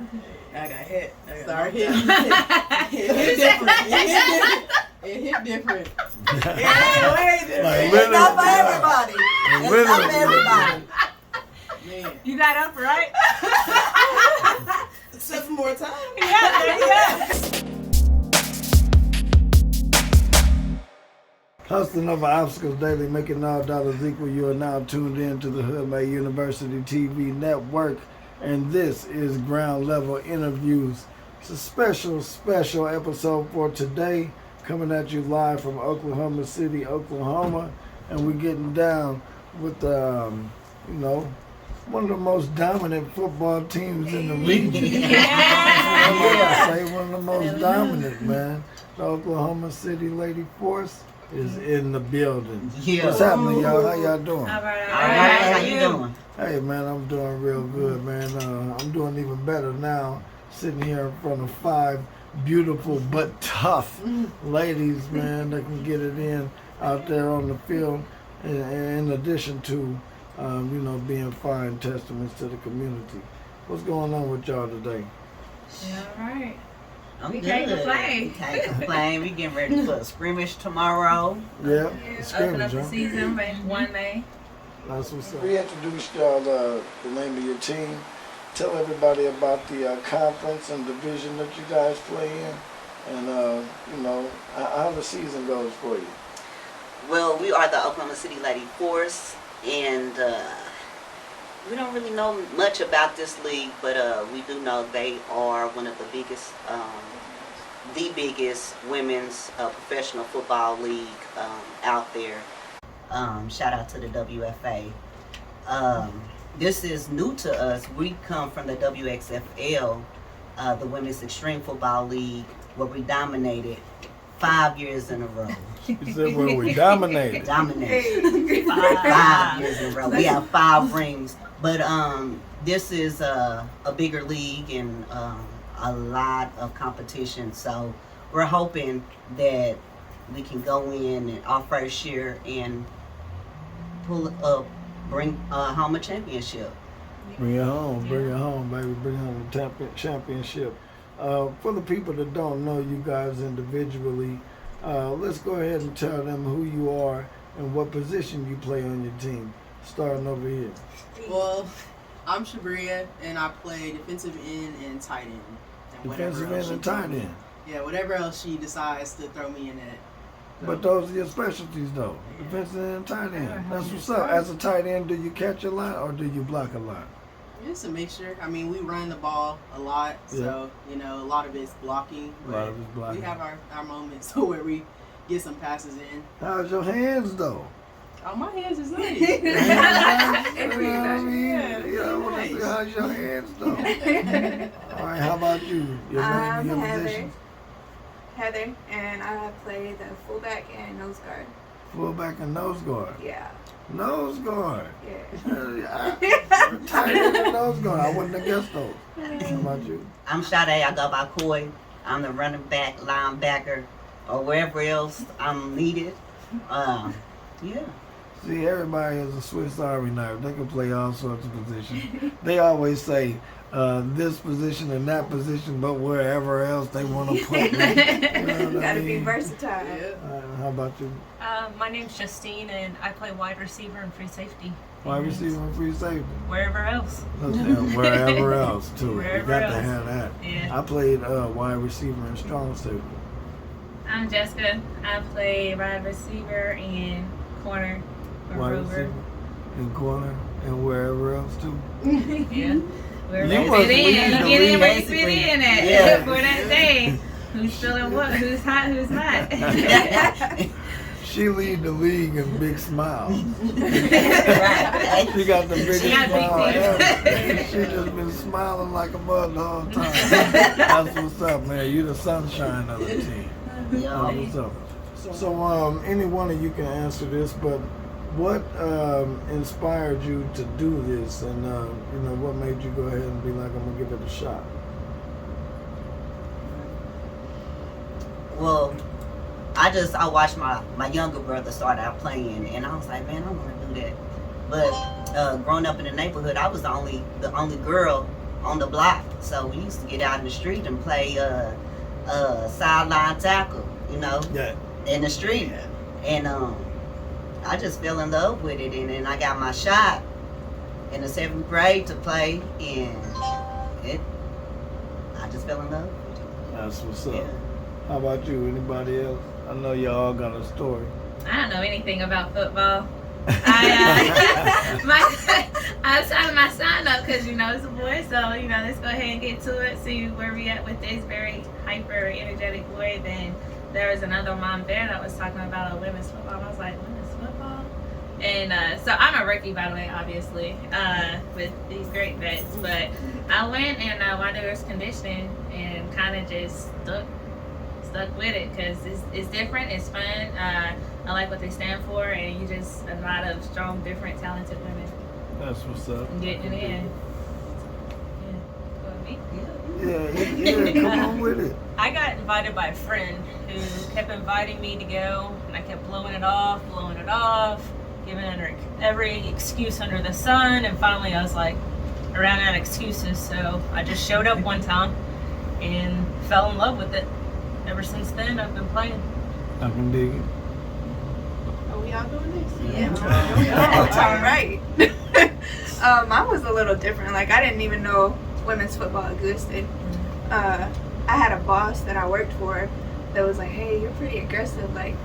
I got hit. Start hitting. It hit different. It hit different. It's not for everybody. It's not for everybody. Man. You got up, right? Except for more time. Yeah, there you go. Hustling over obstacles daily, making all dollars equal. You are now tuned in to the HOODMADE University TV network, and this is Ground Level Interviews. It's a special episode for today, coming at you live from Oklahoma City, Oklahoma, and we're getting down with one of the most dominant football teams in the region. I say one of the most dominant, man. The Oklahoma City Lady Force is in the building. Yeah. What's happening, y'all? How y'all doing? All right. How you doing? Hey, man, I'm doing real good, man. I'm doing even better now, sitting here in front of 5 beautiful but tough ladies, man, that can get it in out there on the field, in addition to, being fine testaments to the community. What's going on with y'all today? Yeah, all right. I'm We good. can't complain. We can't complain. We getting ready for a scrimmage tomorrow. Yeah, Open scrimmage, up the huh? season by 1 May. That's what's up. We introduced y'all the name of your team. Tell everybody about the conference and division that you guys play in, and how the season goes for you. Well, we are the Oklahoma City Lady Force, and we don't really know much about this league, but we do know they are one of the biggest women's professional football league out there. Shout out to the WFA. This is new to us. We come from the WXFL, the Women's Extreme Football League, where we dominated 5 years in a row. You said where we dominated. Dominated. 5 years in a row. We have 5 rings. But this is a bigger league and a lot of competition. So we're hoping that we can go in our first year and bring home a championship. Bring it home, baby. Bring home the championship. For the people that don't know you guys individually, let's go ahead and tell them who you are and what position you play on your team. Starting over here. Well, I'm Shabria, and I play defensive end and tight end. And Defensive end and tight end. Yeah, whatever else she decides to throw me in at. But those are your specialties, though. Defensive end and tight end. That's what's up. As a tight end, do you catch a lot or do you block a lot? It's a mixture. I mean, we run the ball a lot, so, a lot of it's blocking. A lot of it's blocking. We have our moments where we get some passes in. How's your hands, though? Oh, my hands is nice. How's your hands, though? All right, how about you? Your name and your position? Heather, and I play the fullback and nose guard. Fullback and nose guard. Yeah. Nose guard. Yeah. Tight end and nose guard. I wouldn't have guessed those. How about you? I'm Sade. I go by Coy. I'm the running back, linebacker, or wherever else I'm needed. Yeah. See, everybody is a Swiss Army knife. They can play all sorts of positions. They always say this position and that position, but wherever else they want to put me. Gotta be versatile. How about you? My name's Justine, and I play wide receiver and free safety. Wide receiver and free safety. Wherever else. Wherever else, too. Wherever You got else. to have that. Yeah. I played wide receiver and strong safety. I'm Jessica. I play wide receiver and corner or Wide rover. receiver and corner and wherever else, too. Yeah. Wherever You you must fit in. lead the Get in league. where you fit in at Yeah. for that day. Who's feeling what? Who's hot? Who's not? She lead the league in big smiles. Right. She got the biggest She got big smile teeth. ever. She just been smiling like a mud the whole time. That's what's up, man. You the sunshine of the team. That's what's up. So, any one of you can answer this, but what inspired you to do this, and what made you go ahead and be like, I'm gonna give it a shot? Well, I watched my younger brother start out playing, and I was like, man, I want to do that. But growing up in the neighborhood, I was the only girl on the block. So we used to get out in the street and play sideline tackle, you know, Yeah. in the street. And I just fell in love with it, and then I got my shot in the 7th grade to play, and I just fell in love with it. That's what's up. Yeah. How about you? Anybody else? I know y'all got a story. I don't know anything about football. I signed my sign up because, you know, it's a boy. So, you know, let's go ahead and get to it, see where we at with this very hyper energetic boy. Then there was another mom there that was talking about women's football. I was like, women's football? And so I'm a rookie, by the way, obviously, with these great vets. But I went and while there was conditioning and kind of just stuck with it because it's different, it's fun. I like what they stand for, and you just a lot of strong, different, talented women. That's what's up. Getting it in. Yeah, come on with it. I got invited by a friend who kept inviting me to go, and I kept blowing it off, giving her every excuse under the sun, and finally I was like, I ran out of excuses, so I just showed up one time and fell in love with it. Ever since then, I've been playing. I can dig it. Are we all doing this? Yeah. All right. Mine was a little different. Like, I didn't even know women's football existed. I had a boss that I worked for that was like, hey, you're pretty aggressive. Like,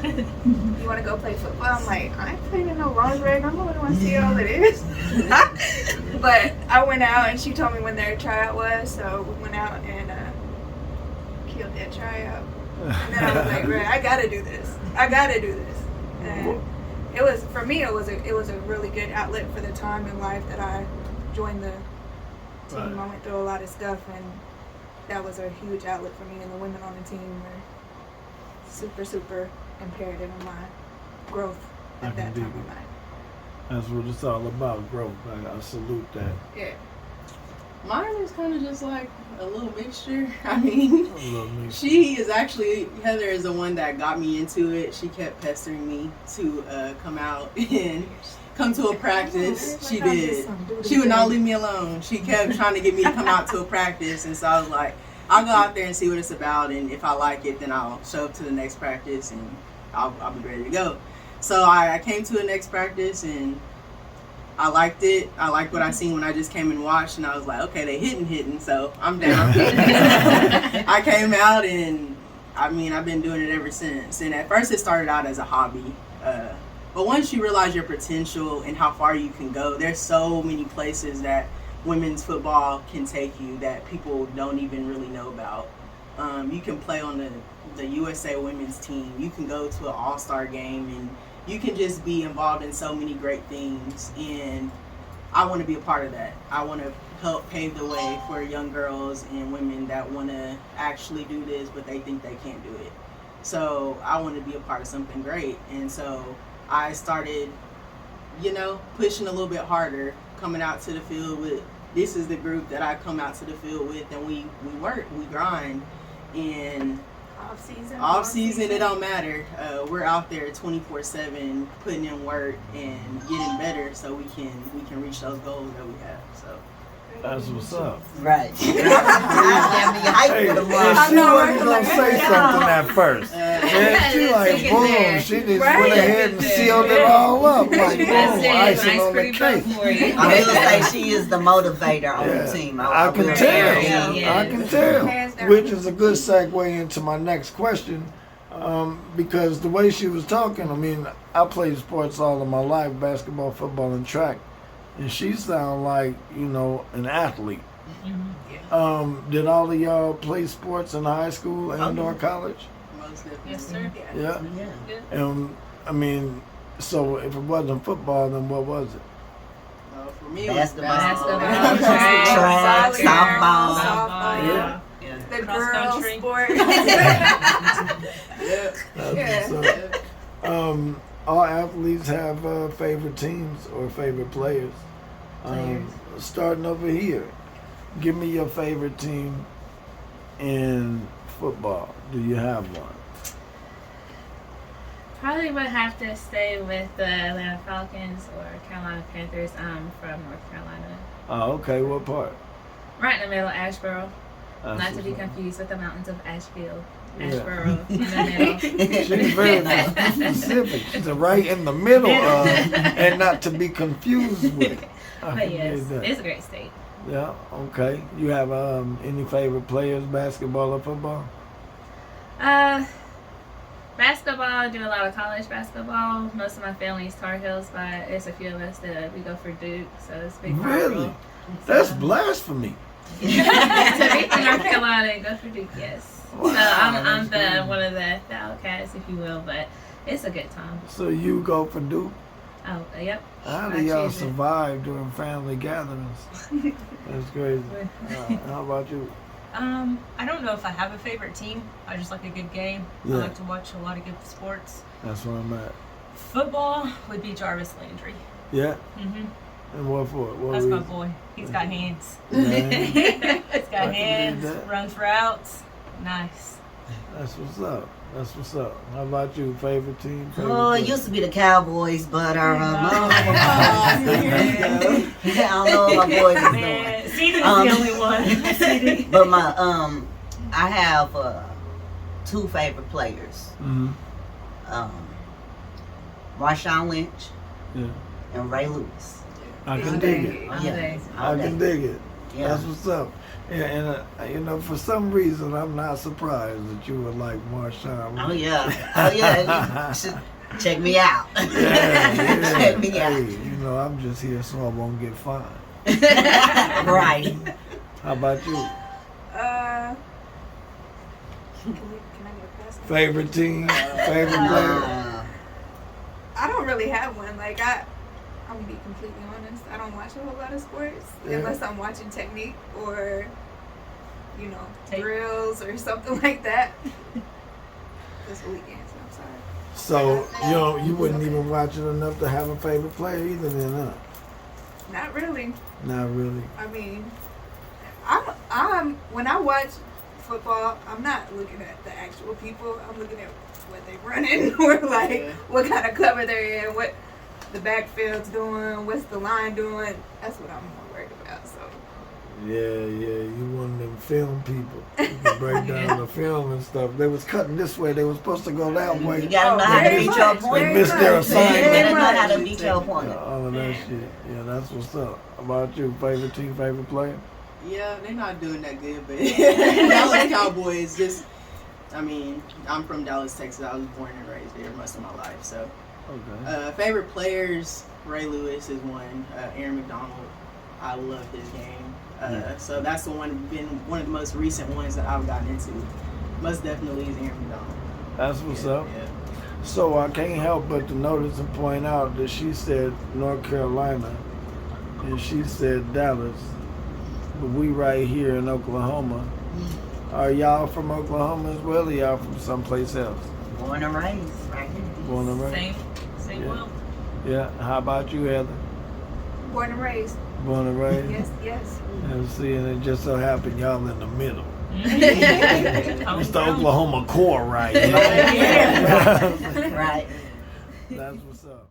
you want to go play football? I'm like, I ain't playing in no lingerie. I don't want to see all it is. But I went out, and she told me when their tryout was. So we went out and killed that tryout. And then I was like, right, I got to do this. And it was, for me, it was a really good outlet for the time in life that I joined the team. Right. I went through a lot of stuff, and that was a huge outlet for me. And the women on the team were super, super imperative in my growth at that time in life. That's what it's all about, growth. I salute that. Yeah. Mine is kind of just like a little mixture. I mean, she is actually, Heather is the one that got me into it. She kept pestering me to come out and come to a practice. She did. She would not leave me alone. She kept trying to get me to come out to a practice, and so I was like, I'll go out there and see what it's about, and if I like it, then I'll show up to the next practice, and I'll be ready to go. So I came to the next practice, and I liked it. I liked what I seen when I just came and watched, and I was like, okay, they hitting, so I'm down. I came out, and I mean, I've been doing it ever since. And at first, it started out as a hobby. But once you realize your potential and how far you can go, there's so many places that women's football can take you that people don't even really know about. You can play on the USA women's team. You can go to an all-star game, and you can just be involved in so many great things. And I want to be a part of that. I want to help pave the way for young girls and women that want to actually do this, but they think they can't do it. So I want to be a part of something great. And so I started, pushing a little bit harder, coming out to the field with, this is the group that I come out to the field with, and we work, we grind. And off season, it don't matter. We're out there 24/7 putting in work and getting better so we can reach those goals that we have. So that's what's up. Right. Hey, and she wasn't gonna say something at first. And she like, boom, she just went ahead and sealed it all up. Like, boom, icing on the cake. I will say she is the motivator on the team. I can tell. I can tell. Which is a good segue into my next question. Because the way she was talking, I mean, I played sports all of my life, basketball, football, and track. And she sound like, an athlete. Mm-hmm. Did all of y'all play sports in high school and or college? Most definitely. Yes, sir. Yeah. Yeah. I mean, so if it wasn't football, then what was it? For me, basketball, track, softball. Yeah. The Cross girl country. sport. That's what's up. All athletes have favorite teams or favorite players. Starting over here, give me your favorite team in football. Do you have one? Probably would have to stay with the Atlanta Falcons or Carolina Panthers. I'm from North Carolina. Oh, okay. What part? Right in the middle, Asheboro. That's Not to be what's up. confused with the mountains of Asheville. Yeah. Asheboro in the middle. She's very specific. She's right in the middle of, and not to be confused with. I But can yes, dig that. it's a great state. Yeah, okay. You have any favorite players, basketball or football? Basketball, I do a lot of college basketball. Most of my family is Tar Heels, but there's a few of us that we go for Duke, so it's big. Really? That's blasphemy. To be from North Carolina and go for Duke, yes. Wow, So I'm that's the one of the outcasts, if you will, but it's a good time. So you go for Duke? Oh, yep. How I do y'all choose it. survive during family gatherings? That's crazy. How about you? I don't know if I have a favorite team. I just like a good game. Yeah. I like to watch a lot of good sports. That's where I'm at. Football would be Jarvis Landry. Yeah? hmm And what for? What That's my reason? boy. He's got hands. Yeah, He's I got can hands, dig that. runs routes. Nice. that's what's up. That's what's up. How about you? Favorite team? Favorite Oh, it player? used to be the Cowboys, but I don't know what my boys is doing. Man, CD was the only one. CD. But I have two favorite players. Mhm. Marshawn Lynch Yeah. and Ray Lewis. I can dig it. All Yeah. day. I can dig it. Yeah. That's what's up. Yeah, and for some reason, I'm not surprised that you would like Marshawn. Oh yeah. Oh yeah. You should check me out. Yeah. Check me out. Hey, I'm just here so I won't get fined. Right. How about you? Can I get a pass? Favorite team? Favorite player? I don't really have one. Like I'm gonna be completely honest. I don't watch a whole lot of sports Yeah. unless I'm watching technique or, Tape. drills or something like that. This weekend, so I'm sorry. So, you wouldn't even watch it enough to have a favorite player either then, huh? Not really. Not really. I mean, I'm when I watch football, I'm not looking at the actual people. I'm looking at what they running or what kind of cover they're in, what the backfield's doing, what's the line doing. That's what I'm more worried about. So Yeah, you one of them film people. You can break down the film and stuff. They was cutting this way. They was supposed to go that way. You gotta know how to very beat your much, point. They missed their You assignment. gotta know how to beat your point. All of that shit. Yeah, that's what's up. How about you? Favorite team, favorite player? Yeah, they're not doing that good, but Dallas Cowboys just. I mean, I'm from Dallas, Texas. I was born and raised there most of my life. So, Okay. favorite players, Ray Lewis is one. Aaron McDonald, I love his game. So that's been one of the most recent ones that I've gotten into. Most definitely is Aaron McDonald. That's what's Yeah, up. yeah. So I can't help but to notice and point out that she said North Carolina and she said Dallas, but we right here in Oklahoma. Are y'all from Oklahoma as well, or y'all from someplace else? Born and raised, right here. Born and raised? Same Yeah. will. Yeah. How about you, Heather? born and raised. Born and raised? Yes. And see, and it just so happened y'all in the middle. Homegrown. It's the Oklahoma core right here. Right. That's what's up.